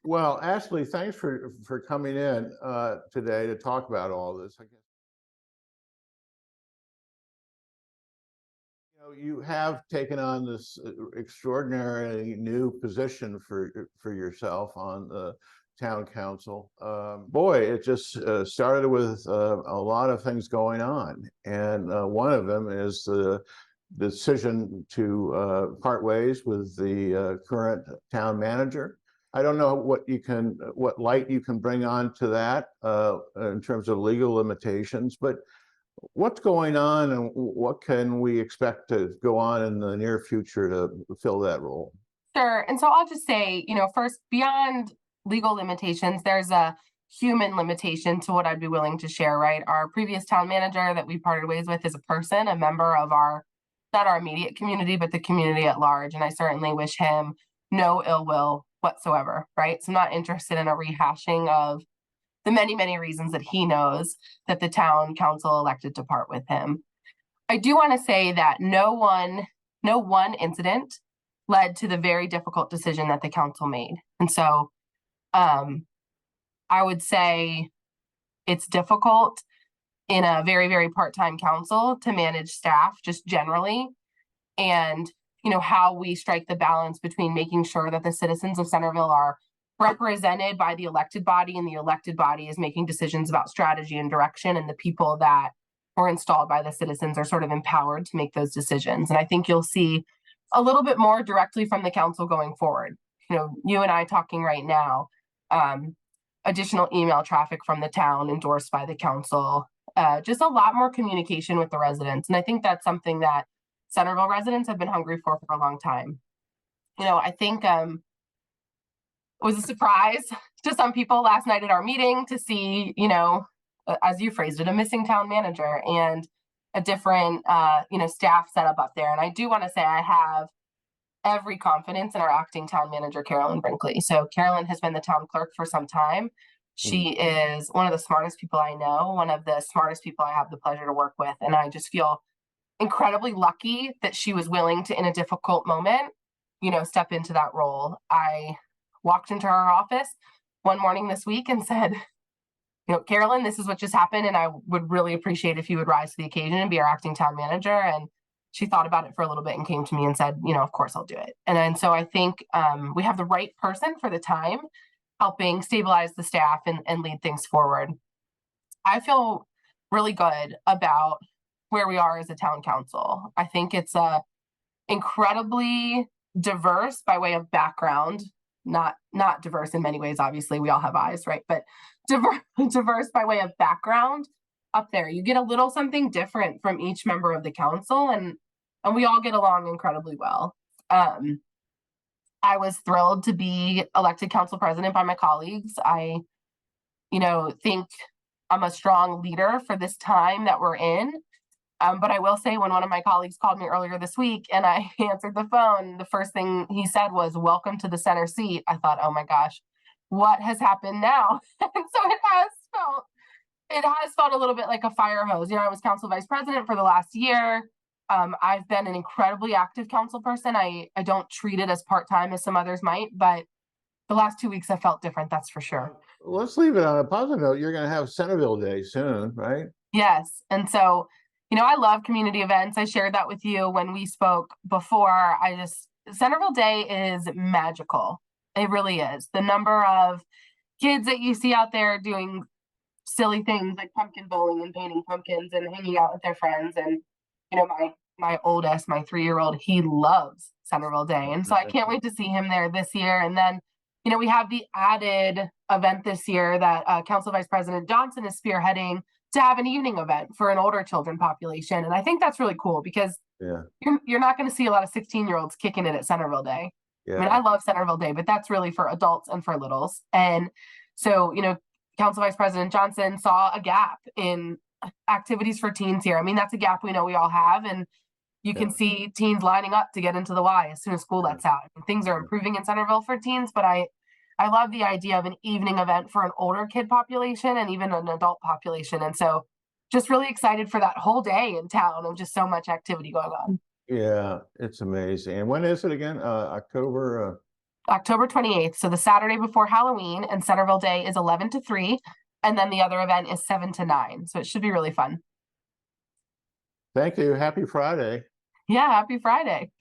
Well, Ashley, thanks for coming in today to talk about all this. I guess you have taken on this extraordinary new position for yourself on the town council. Boy, it just started with a lot of things going on, and one of them is the decision to part ways with the current town manager. I don't know what light you can bring on to that in terms of legal limitations, but what's going on and what can we expect to go on in the near future to fill that role? Sure. And so I'll just say, first, beyond legal limitations, there's a human limitation to what I'd be willing to share, right? Our previous town manager that we parted ways with is a person, a member of not our immediate community, but the community at large. And I certainly wish him no ill will whatsoever, right? So I'm not interested in a rehashing of the many, many reasons that he knows that the town council elected to part with him. I do want to say that no one incident led to the very difficult decision that the council made. And so I would say it's difficult in a very, very part-time council to manage staff just generally. And, how we strike the balance between making sure that the citizens of Centreville are represented by the elected body, and the elected body is making decisions about strategy and direction, and the people that were installed by the citizens are sort of empowered to make those decisions. And I think you'll see a little bit more directly from the council going forward. You and I talking right now, additional email traffic from the town endorsed by the council, just a lot more communication with the residents. And I think that's something that Centreville residents have been hungry for a long time. I think it was a surprise to some people last night at our meeting to see, as you phrased it, a missing town manager and a different, staff setup up there. And I do want to say I have every confidence in our acting town manager, Carolyn Brinkley. So Carolyn has been the town clerk for some time. She is one of the smartest people I know, one of the smartest people I have the pleasure to work with. And I just feel incredibly lucky that she was willing to, in a difficult moment, step into that role. I walked into her office one morning this week and said, Carolyn, this is what just happened, and I would really appreciate if you would rise to the occasion and be our acting town manager. And she thought about it for a little bit and came to me and said, of course I'll do it. And so I think we have the right person for the time, helping stabilize the staff and lead things forward. I feel really good about where we are as a town council. I think it's incredibly diverse by way of background, not diverse in many ways. Obviously, we all have eyes, right? But diverse by way of background up there. You get a little something different from each member of the council, and we all get along incredibly well. I was thrilled to be elected council president by my colleagues. I, think I'm a strong leader for this time that we're in. But I will say, when one of my colleagues called me earlier this week and I answered the phone, the first thing he said was, "Welcome to the center seat." I thought, oh my gosh, what has happened now? And so it has felt a little bit like a fire hose. I was council vice president for the last year. I've been an incredibly active council person. I don't treat it as part-time as some others might, but the last 2 weeks have felt different, that's for sure. Let's leave it on a positive note. You're going to have Centreville Day soon, right? Yes. And so, I love community events. I shared that with you when we spoke before. Centreville Day is magical. It really is. The number of kids that you see out there doing silly things like pumpkin bowling and painting pumpkins and hanging out with their friends. And, my oldest, my 3-year-old, he loves Centreville Day. And so I can't wait to see him there this year. And then, we have the added event this year that Council Vice President Johnson is spearheading, to have an evening event for an older children population. And I think that's really cool because you're not going to see a lot of 16-year-olds kicking it at Centreville Day. Yeah. I mean, I love Centreville Day, but that's really for adults and for littles. And so, Council Vice President Johnson saw a gap in activities for teens here. I mean, that's a gap we know we all have. And you can see teens lining up to get into the Y as soon as school lets out. And things are improving in Centreville for teens, but I love the idea of an evening event for an older kid population and even an adult population. And so just really excited for that whole day in town of just so much activity going on. Yeah, it's amazing. And when is it again? October? October 28th, so the Saturday before Halloween, and Centerville Day is 11 to 3, and then the other event is 7 to 9. So it should be really fun. Thank you. Happy Friday. Yeah, happy Friday.